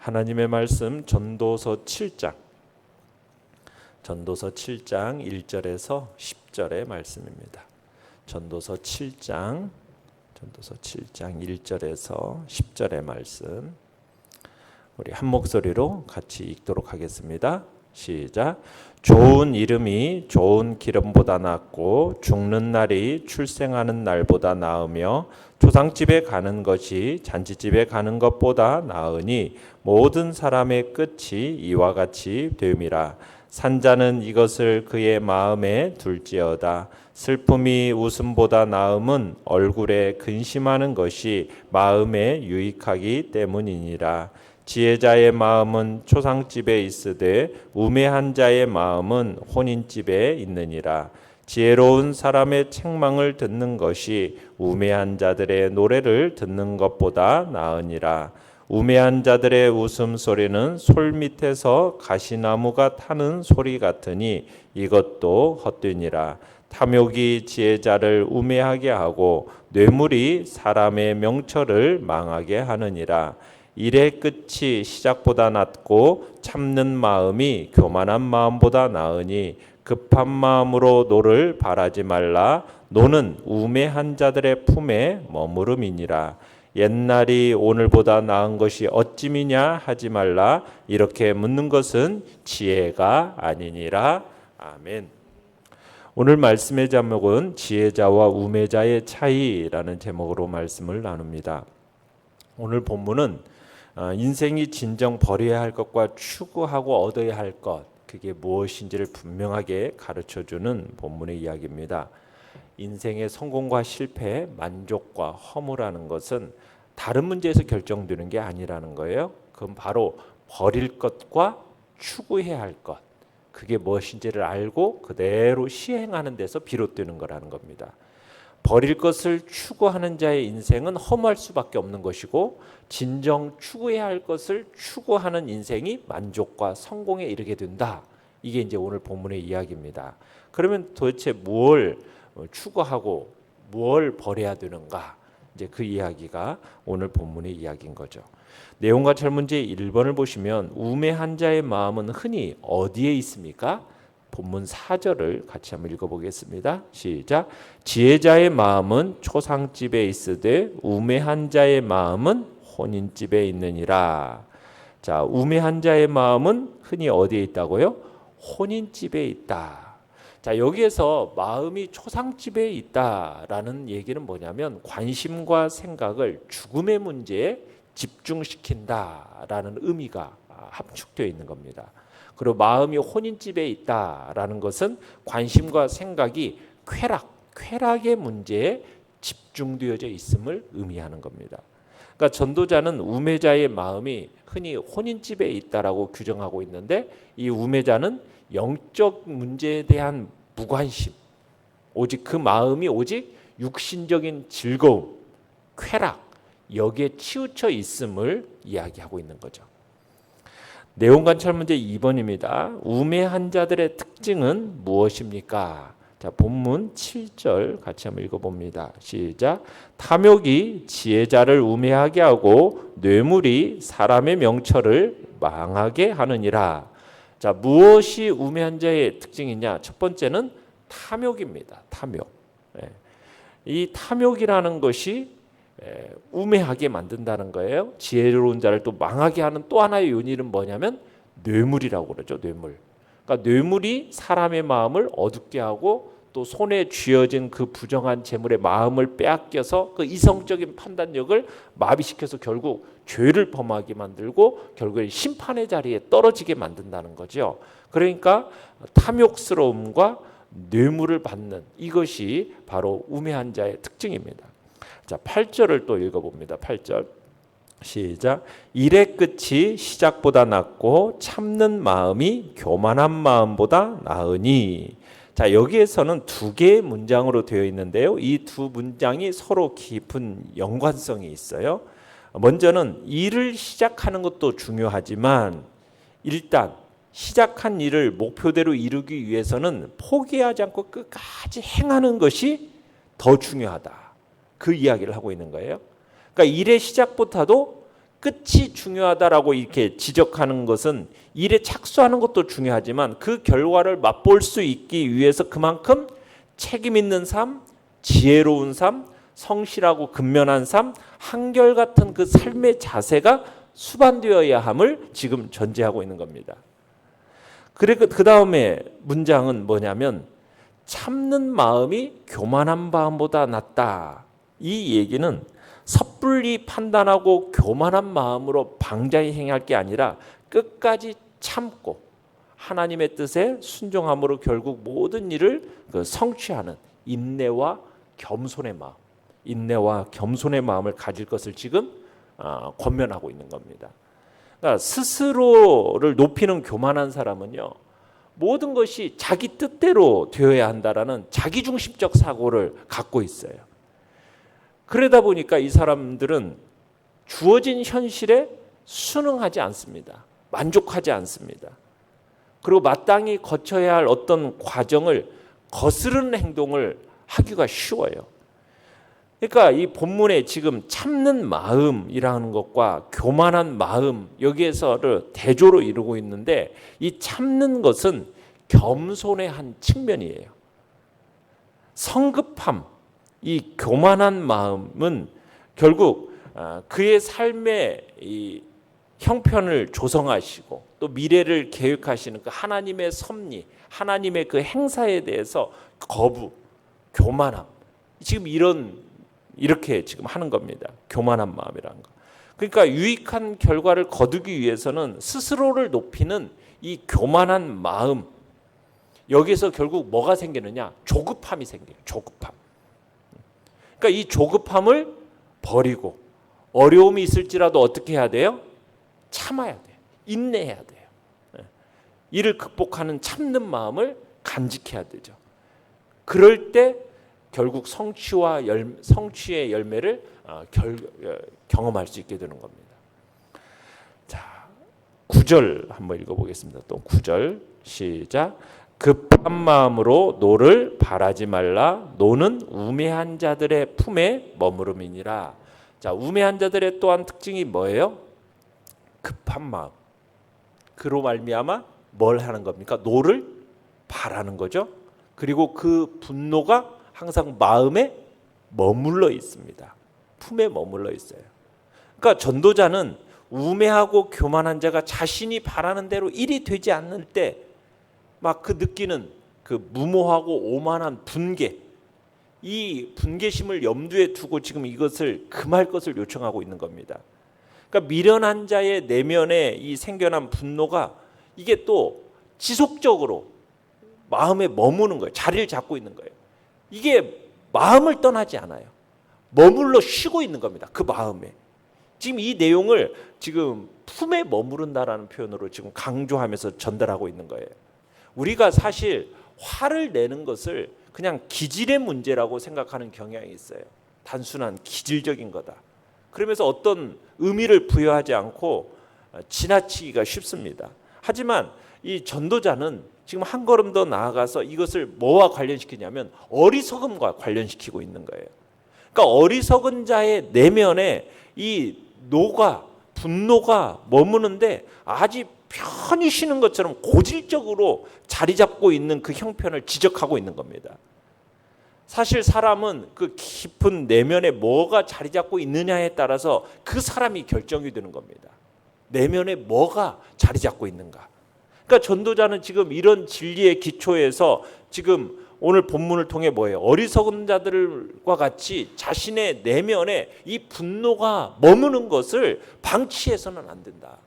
하나님의 말씀 전도서 7장 1절에서 10절의 말씀입니다. 전도서 7장 1절에서 10절의 말씀, 우리 한 목소리로 같이 읽도록 하겠습니다. 시작. 좋은 이름이 좋은 기름보다 낫고 죽는 날이 출생하는 날보다 나으며 초상집에 가는 것이 잔치집에 가는 것보다 나으니 모든 사람의 끝이 이와 같이 됨이라. 산자는 이것을 그의 마음에 둘지어다. 슬픔이 웃음보다 나음은 얼굴에 근심하는 것이 마음에 유익하기 때문이니라. 지혜자의 마음은 초상집에 있으되 우매한 자의 마음은 혼인집에 있느니라. 지혜로운 사람의 책망을 듣는 것이 우매한 자들의 노래를 듣는 것보다 나으니라. 우매한 자들의 웃음소리는 솔 밑에서 가시나무가 타는 소리 같으니 이것도 헛되니라. 탐욕이 지혜자를 우매하게 하고 뇌물이 사람의 명철을 망하게 하느니라. 일의 끝이 시작보다 낫고 참는 마음이 교만한 마음보다 나으니 급한 마음으로 노를 바라지 말라. 노는 우매한 자들의 품에 머무름이니라. 옛날이 오늘보다 나은 것이 어찌미냐 하지 말라. 이렇게 묻는 것은 지혜가 아니니라. 아멘. 오늘 말씀의 제목은 지혜자와 우매자의 차이라는 제목으로 말씀을 나눕니다. 오늘 본문은 인생이 진정 버려야 할 것과 추구하고 얻어야 할 것, 그게 무엇인지를 분명하게 가르쳐주는 본문의 이야기입니다. 인생의 성공과 실패, 만족과 허무라는 것은 다른 문제에서 결정되는 게 아니라는 거예요. 그건 바로 버릴 것과 추구해야 할 것, 그게 무엇인지를 알고 그대로 시행하는 데서 비롯되는 거라는 겁니다. 버릴 것을 추구하는 자의 인생은 허무할 수밖에 없는 것이고, 진정 추구해야 할 것을 추구하는 인생이 만족과 성공에 이르게 된다. 이게 이제 오늘 본문의 이야기입니다. 그러면 도대체 무엇을 추구하고 무엇을 버려야 되는가? 이제 그 이야기가 오늘 본문의 이야기인 거죠. 내용과 설문제 1번을 보시면 우매한 자의 마음은 흔히 어디에 있습니까? 본문 4절을 같이 한번 읽어보겠습니다. 시작. 지혜자의 마음은 초상집에 있으되 우매한 자의 마음은 혼인집에 있느니라. 자, 우매한 자의 마음은 흔히 어디에 있다고요? 혼인집에 있다. 자, 여기에서 마음이 초상집에 있다라는 얘기는 뭐냐면 관심과 생각을 죽음의 문제에 집중시킨다라는 의미가 함축되어 있는 겁니다. 그리고 마음이 혼인집에 있다라는 것은 관심과 생각이 쾌락의 문제에 집중되어져 있음을 의미하는 겁니다. 그러니까 전도자는 우매자의 마음이 흔히 혼인집에 있다라고 규정하고 있는데, 이 우매자는 영적 문제에 대한 무관심, 오직 그 마음이 오직 육신적인 즐거움, 쾌락, 여기에 치우쳐 있음을 이야기하고 있는 거죠. 내용 관찰 문제 2번입니다. 우매한 자들의 특징은 무엇입니까? 자, 본문 7절 같이 한번 읽어봅니다. 시작. 탐욕이 지혜자를 우매하게 하고 뇌물이 사람의 명철을 망하게 하느니라. 자, 무엇이 우매한 자의 특징이냐? 첫 번째는 탐욕입니다. 탐욕. 이 탐욕이라는 것이 우매하게 만든다는 거예요. 지혜로운 자를 또 망하게 하는 또 하나의 요인은 뭐냐면 뇌물이라고 그러죠. 뇌물. 그러니까 뇌물이 사람의 마음을 어둡게 하고 또 손에 쥐어진 그 부정한 재물의 마음을 빼앗겨서 그 이성적인 판단력을 마비시켜서 결국 죄를 범하게 만들고 결국에 심판의 자리에 떨어지게 만든다는 거죠. 그러니까 탐욕스러움과 뇌물을 받는 이것이 바로 우매한 자의 특징입니다. 자, 8절을 또 읽어봅니다. 8절 시작. 일의 끝이 시작보다 낫고 참는 마음이 교만한 마음보다 나으니. 자, 여기에서는 두 개의 문장으로 되어 있는데요. 이 두 문장이 서로 깊은 연관성이 있어요. 먼저는 일을 시작하는 것도 중요하지만 일단 시작한 일을 목표대로 이루기 위해서는 포기하지 않고 끝까지 행하는 것이 더 중요하다. 그 이야기를 하고 있는 거예요. 그러니까 일의 시작부터도 끝이 중요하다라고 이렇게 지적하는 것은 일에 착수하는 것도 중요하지만 그 결과를 맛볼 수 있기 위해서 그만큼 책임 있는 삶, 지혜로운 삶, 성실하고 근면한 삶, 한결같은 그 삶의 자세가 수반되어야 함을 지금 전제하고 있는 겁니다. 그리고 그 다음에 문장은 뭐냐면 참는 마음이 교만한 마음보다 낫다. 이 얘기는 섣불리 판단하고 교만한 마음으로 방자히 행할 게 아니라 끝까지 참고 하나님의 뜻에 순종함으로 결국 모든 일을 성취하는 인내와 겸손의 마음, 인내와 겸손의 마음을 가질 것을 지금 권면하고 있는 겁니다. 그러니까 스스로를 높이는 교만한 사람은요, 모든 것이 자기 뜻대로 되어야 한다라는 자기중심적 사고를 갖고 있어요. 그러다 보니까 이 사람들은 주어진 현실에 순응하지 않습니다. 만족하지 않습니다. 그리고 마땅히 거쳐야 할 어떤 과정을 거스르는 행동을 하기가 쉬워요. 그러니까 이 본문에 지금 참는 마음이라는 것과 교만한 마음, 여기에서를 대조로 이루고 있는데, 이 참는 것은 겸손의 한 측면이에요. 성급함, 이 교만한 마음은 결국 그의 삶의 이 형편을 조성하시고 또 미래를 계획하시는 그 하나님의 섭리, 하나님의 그 행사에 대해서 거부, 교만함, 지금 이렇게 지금 하는 겁니다. 교만한 마음이라는 거. 그러니까 유익한 결과를 거두기 위해서는 스스로를 높이는 이 교만한 마음, 여기서 결국 뭐가 생기느냐? 조급함이 생겨요. 조급함. 그러니까 이 조급함을 버리고 어려움이 있을지라도 어떻게 해야 돼요? 참아야 돼요. 인내해야 돼요. 이를 극복하는 참는 마음을 간직해야 되죠. 그럴 때 결국 성취의 열매를 경험할 수 있게 되는 겁니다. 자, 9절 한번 읽어보겠습니다. 또 9절 시작. 급한 마음으로 노를 바라지 말라. 노는 우매한 자들의 품에 머무름이니라. 자, 우매한 자들의 또한 특징이 뭐예요? 급한 마음. 그로 말미암아 뭘 하는 겁니까? 노를 바라는 거죠. 그리고 그 분노가 항상 마음에 머물러 있습니다. 품에 머물러 있어요. 그러니까 전도자는 우매하고 교만한 자가 자신이 바라는 대로 일이 되지 않을 때 막 그 느끼는 그 무모하고 오만한 분개, 이 분개심을 염두에 두고 지금 이것을 금할 것을 요청하고 있는 겁니다. 그러니까 미련한 자의 내면에 이 생겨난 분노가 이게 또 지속적으로 마음에 머무는 거예요. 자리를 잡고 있는 거예요. 이게 마음을 떠나지 않아요. 머물러 쉬고 있는 겁니다. 그 마음에. 지금 이 내용을 지금 품에 머무른다라는 표현으로 지금 강조하면서 전달하고 있는 거예요. 우리가 사실 화를 내는 것을 그냥 기질의 문제라고 생각하는 경향이 있어요. 단순한 기질적인 거다. 그러면서 어떤 의미를 부여하지 않고 지나치기가 쉽습니다. 하지만 이 전도자는 지금 한 걸음 더 나아가서 이것을 뭐와 관련시키냐면 어리석음과 관련시키고 있는 거예요. 그러니까 어리석은 자의 내면에 이 노가, 분노가 머무는데 아주 편히 쉬는 것처럼 고질적으로 자리 잡고 있는 그 형편을 지적하고 있는 겁니다. 사실 사람은 그 깊은 내면에 뭐가 자리 잡고 있느냐에 따라서 그 사람이 결정이 되는 겁니다. 내면에 뭐가 자리 잡고 있는가. 그러니까 전도자는 지금 이런 진리의 기초에서 지금 오늘 본문을 통해 뭐예요? 어리석은 자들과 같이 자신의 내면에 이 분노가 머무는 것을 방치해서는 안 된다.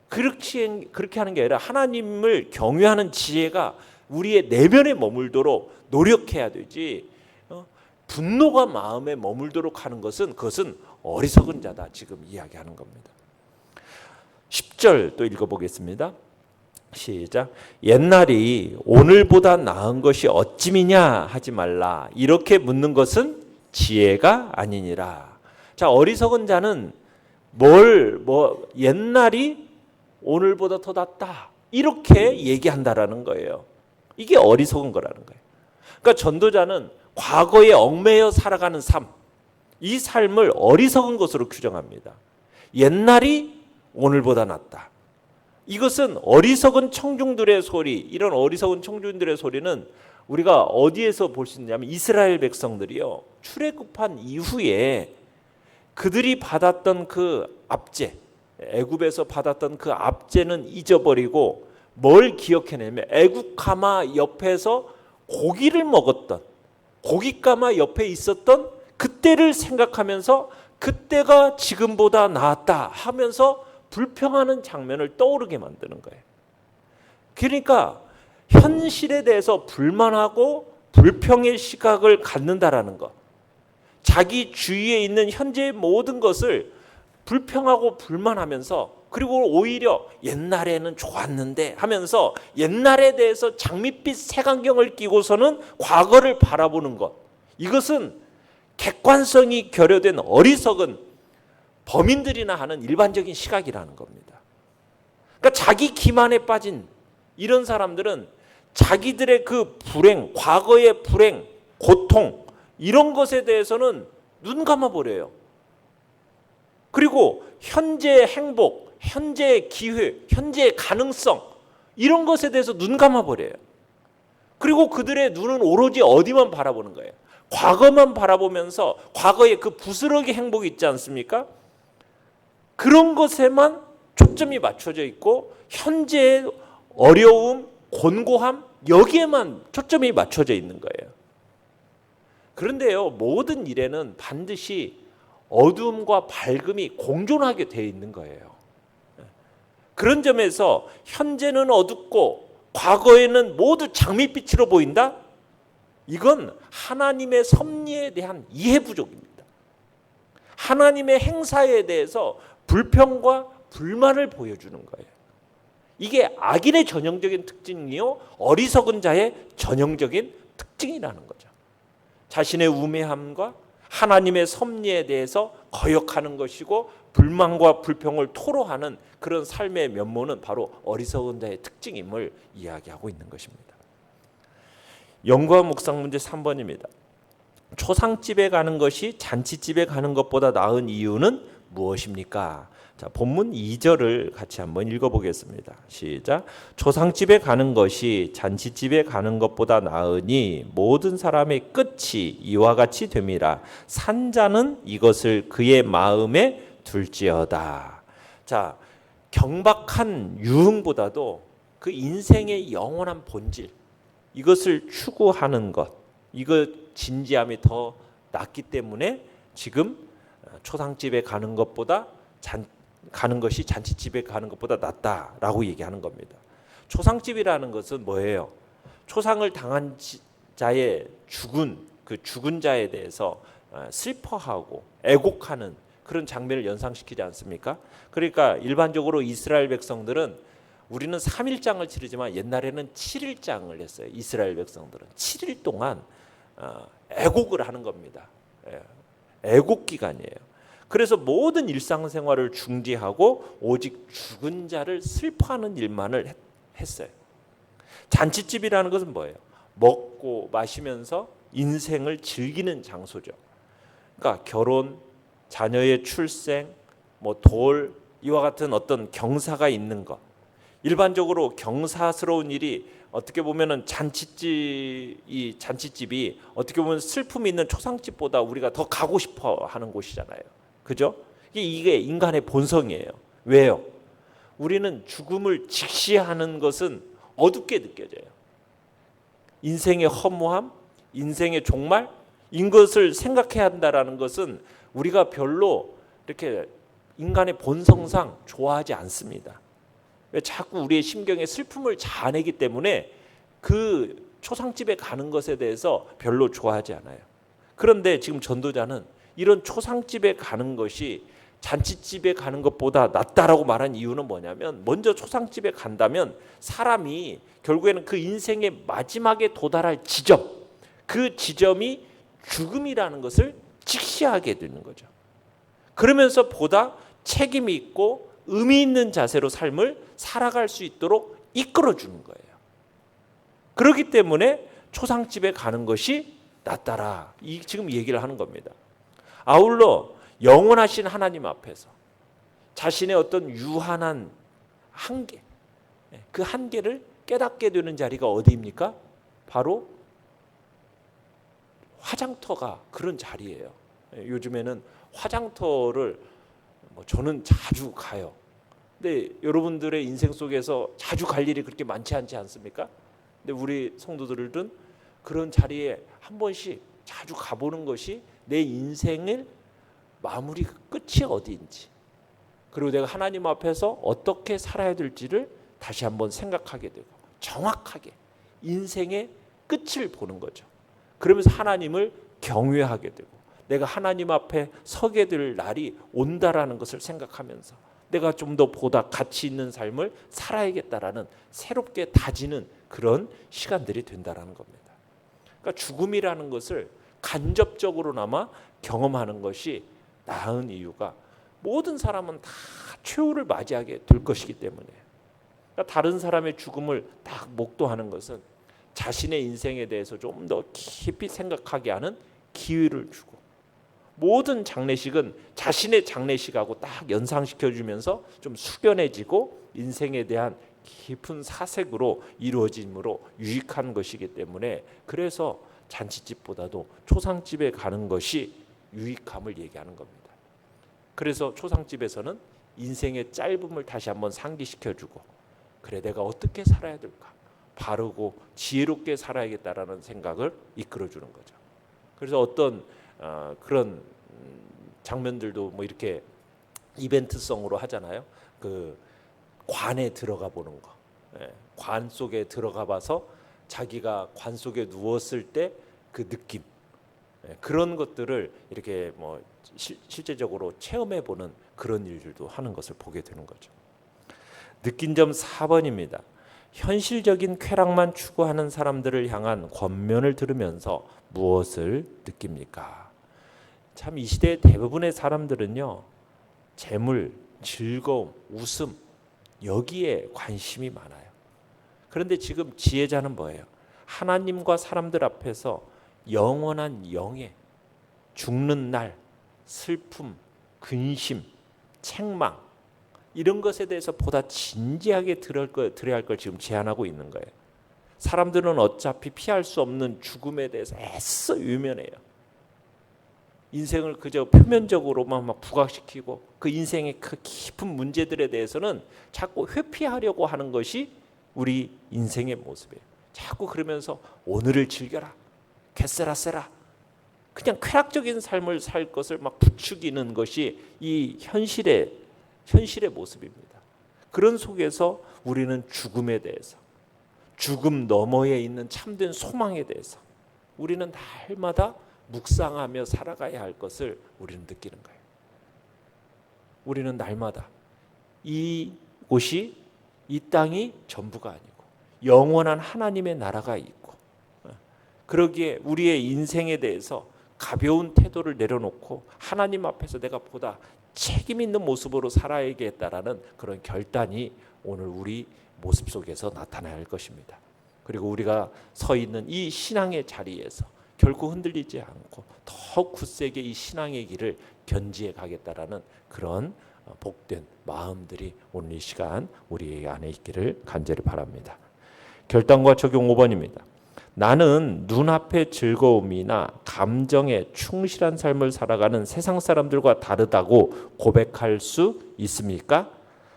그렇게 하는 게 아니라 하나님을 경외하는 지혜가 우리의 내면에 머물도록 노력해야 되지, 분노가 마음에 머물도록 하는 것은 그것은 어리석은 자다. 지금 이야기하는 겁니다. 10절 또 읽어보겠습니다. 시작. 옛날이 오늘보다 나은 것이 어찌미냐 하지 말라. 이렇게 묻는 것은 지혜가 아니니라. 자, 어리석은 자는 옛날이 오늘보다 더 낫다. 이렇게 얘기한다라는 거예요. 이게 어리석은 거라는 거예요. 그러니까 전도자는 과거에 얽매여 살아가는 삶, 이 삶을 어리석은 것으로 규정합니다. 옛날이 오늘보다 낫다. 이것은 어리석은 청중들의 소리, 이런 어리석은 청중들의 소리는 우리가 어디에서 볼 수 있냐면 이스라엘 백성들이요, 출애굽한 이후에 그들이 받았던 그 압제, 애굽에서 받았던 그 압제는 잊어버리고 뭘 기억해내면 애굽 가마 옆에서 고기를 먹었던, 고기 가마 옆에 있었던 그때를 생각하면서 그때가 지금보다 나았다 하면서 불평하는 장면을 떠오르게 만드는 거예요. 그러니까 현실에 대해서 불만하고 불평의 시각을 갖는다라는 것, 자기 주위에 있는 현재의 모든 것을 불평하고 불만하면서, 그리고 오히려 옛날에는 좋았는데 하면서 옛날에 대해서 장밋빛 색안경을 끼고서는 과거를 바라보는 것, 이것은 객관성이 결여된 어리석은 범인들이나 하는 일반적인 시각이라는 겁니다. 그러니까 자기 기만에 빠진 이런 사람들은 자기들의 그 불행, 과거의 불행, 고통, 이런 것에 대해서는 눈 감아버려요. 그리고 현재의 행복, 현재의 기회, 현재의 가능성, 이런 것에 대해서 눈 감아버려요. 그리고 그들의 눈은 오로지 어디만 바라보는 거예요? 과거만 바라보면서 과거의 그 부스러기 행복이 있지 않습니까? 그런 것에만 초점이 맞춰져 있고 현재의 어려움, 곤고함, 여기에만 초점이 맞춰져 있는 거예요. 그런데요, 모든 일에는 반드시 어두움과 밝음이 공존하게 되어 있는 거예요. 그런 점에서 현재는 어둡고 과거에는 모두 장밋빛으로 보인다? 이건 하나님의 섭리에 대한 이해 부족입니다. 하나님의 행사에 대해서 불평과 불만을 보여주는 거예요. 이게 악인의 전형적인 특징이요, 어리석은 자의 전형적인 특징이라는 거죠. 자신의 우매함과 하나님의 섭리에 대해서 거역하는 것이고 불만과 불평을 토로하는 그런 삶의 면모는 바로 어리석은 자의 특징임을 이야기하고 있는 것입니다. 연구와 묵상 문제 3번입니다. 초상집에 가는 것이 잔치집에 가는 것보다 나은 이유는 무엇입니까? 자, 본문 2절을 같이 한번 읽어보겠습니다. 시작. 초상집에 가는 것이 잔치집에 가는 것보다 나으니 모든 사람의 끝이 이와 같이 됨이라. 산자는 이것을 그의 마음에 둘지어다. 자, 경박한 유흥보다도 그 인생의 영원한 본질, 이것을 추구하는 것, 이거 진지함이 더 낫기 때문에 지금 초상집에 가는 것보다 가는 것이 잔치집에 가는 것보다 낫다라고 얘기하는 겁니다. 초상집이라는 것은 뭐예요? 초상을 당한 자의 죽은 자에 대해서 슬퍼하고 애곡하는 그런 장면을 연상시키지 않습니까? 그러니까 일반적으로 이스라엘 백성들은, 우리는 3일장을 치르지만 옛날에는 7일장을 했어요. 이스라엘 백성들은 7일 동안 애곡을 하는 겁니다. 애곡 기간이에요. 그래서 모든 일상생활을 중지하고 오직 죽은 자를 슬퍼하는 일만을 했어요. 잔치집이라는 것은 뭐예요? 먹고 마시면서 인생을 즐기는 장소죠. 그러니까 결혼, 자녀의 출생, 돌, 이와 같은 어떤 경사가 있는 것. 일반적으로 경사스러운 일이 어떻게 보면은 잔치집이 어떻게 보면 슬픔이 있는 초상집보다 우리가 더 가고 싶어 하는 곳이잖아요. 그죠? 이게 인간의 본성이에요. 왜요? 우리는 죽음을 직시하는 것은 어둡게 느껴져요. 인생의 허무함, 인생의 종말, 이것을 생각해야 한다라는 것은 우리가 별로 이렇게 인간의 본성상 좋아하지 않습니다. 왜? 자꾸 우리의 심경에 슬픔을 자아내기 때문에 그 초상집에 가는 것에 대해서 별로 좋아하지 않아요. 그런데 지금 전도자는 이런 초상집에 가는 것이 잔치집에 가는 것보다 낫다라고 말한 이유는 뭐냐면, 먼저 초상집에 간다면 사람이 결국에는 그 인생의 마지막에 도달할 지점, 그 지점이 죽음이라는 것을 직시하게 되는 거죠. 그러면서 보다 책임이 있고 의미 있는 자세로 삶을 살아갈 수 있도록 이끌어주는 거예요. 그렇기 때문에 초상집에 가는 것이 낫다라, 지금 얘기를 하는 겁니다. 아울러 영원하신 하나님 앞에서 자신의 어떤 유한한 한계, 그 한계를 깨닫게 되는 자리가 어디입니까? 바로 화장터가 그런 자리예요. 요즘에는 화장터를 저는 자주 가요. 근데 여러분들의 인생 속에서 자주 갈 일이 그렇게 많지 않지 않습니까? 근데 우리 성도들은 그런 자리에 한 번씩 자주 가보는 것이 내 인생의 마무리 끝이 어디인지, 그리고 내가 하나님 앞에서 어떻게 살아야 될지를 다시 한번 생각하게 되고 정확하게 인생의 끝을 보는 거죠. 그러면서 하나님을 경외하게 되고 내가 하나님 앞에 서게 될 날이 온다라는 것을 생각하면서 내가 좀 더 보다 가치 있는 삶을 살아야겠다라는 새롭게 다지는 그런 시간들이 된다라는 겁니다. 그러니까 죽음이라는 것을 간접적으로나마 경험하는 것이 나은 이유가 모든 사람은 다 최후를 맞이하게 될 것이기 때문이에요. 그러니까 다른 사람의 죽음을 딱 목도하는 것은 자신의 인생에 대해서 좀 더 깊이 생각하게 하는 기회를 주고, 모든 장례식은 자신의 장례식하고 딱 연상시켜주면서 좀 숙연해지고 인생에 대한 깊은 사색으로 이루어짐으로 유익한 것이기 때문에, 그래서 잔치집보다도 초상집에 가는 것이 유익함을 얘기하는 겁니다. 그래서 초상집에서는 인생의 짧음을 다시 한번 상기시켜주고, 그래 내가 어떻게 살아야 될까, 바르고 지혜롭게 살아야겠다라는 생각을 이끌어주는 거죠. 그래서 어떤 그런 장면들도 뭐 이렇게 이벤트성으로 하잖아요. 그 관에 들어가 보는 거, 관 속에 들어가 봐서 자기가 관 속에 누웠을 때 그 느낌, 그런 것들을 이렇게 뭐 실제적으로 체험해 보는 그런 일들도 하는 것을 보게 되는 거죠. 느낀 점 4번입니다. 현실적인 쾌락만 추구하는 사람들을 향한 권면을 들으면서 무엇을 느낍니까? 참 이 시대의 대부분의 사람들은요, 재물, 즐거움, 웃음, 여기에 관심이 많아요. 그런데 지금 지혜자는 뭐예요? 하나님과 사람들 앞에서 영원한 영예, 죽는 날, 슬픔, 근심, 책망, 이런 것에 대해서 보다 진지하게 들어야 할 걸 지금 제안하고 있는 거예요. 사람들은 어차피 피할 수 없는 죽음에 대해서 애써 외면해요. 인생을 그저 표면적으로만 막 부각시키고 그 인생의 그 깊은 문제들에 대해서는 자꾸 회피하려고 하는 것이 우리 인생의 모습이에요. 자꾸 그러면서 오늘을 즐겨라, 개세라세라, 그냥 쾌락적인 삶을 살 것을 막 부추기는 것이 이 현실의 모습입니다. 그런 속에서 우리는 죽음에 대해서, 죽음 너머에 있는 참된 소망에 대해서 우리는 날마다 묵상하며 살아가야 할 것을 우리는 느끼는 거예요. 우리는 날마다 이곳이, 이 땅이 전부가 아니고 영원한 하나님의 나라가 있고, 그러기에 우리의 인생에 대해서 가벼운 태도를 내려놓고 하나님 앞에서 내가 보다 책임 있는 모습으로 살아야겠다라는 그런 결단이 오늘 우리 모습 속에서 나타나야 할 것입니다. 그리고 우리가 서 있는 이 신앙의 자리에서 결코 흔들리지 않고 더 굳세게 이 신앙의 길을 견지해 가겠다라는 그런 복된 마음들이 오늘 이 시간 우리 안에 있기를 간절히 바랍니다. 결단과 적용 5번입니다. 나는 눈앞의 즐거움이나 감정에 충실한 삶을 살아가는 세상 사람들과 다르다고 고백할 수 있습니까?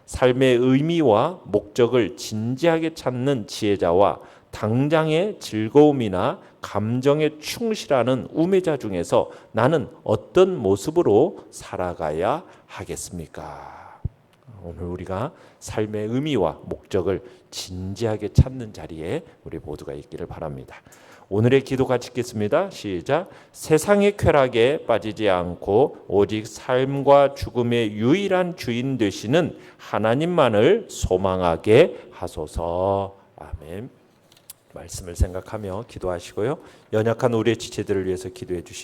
삶의 의미와 목적을 진지하게 찾는 지혜자와 당장의 즐거움이나 감정에 충실하는 우매자 중에서 나는 어떤 모습으로 살아가야 하겠습니까? 오늘 우리가 삶의 의미와 목적을 진지하게 찾는 자리에 우리 모두가 있기를 바랍니다. 오늘의 기도 같이 읽겠습니다. 시작. 세상의 쾌락에 빠지지 않고 오직 삶과 죽음의 유일한 주인 되시는 하나님만을 소망하게 하소서. 아멘. 말씀을 생각하며 기도하시고요. 연약한 우리의 지체들을 위해서 기도해 주십시오.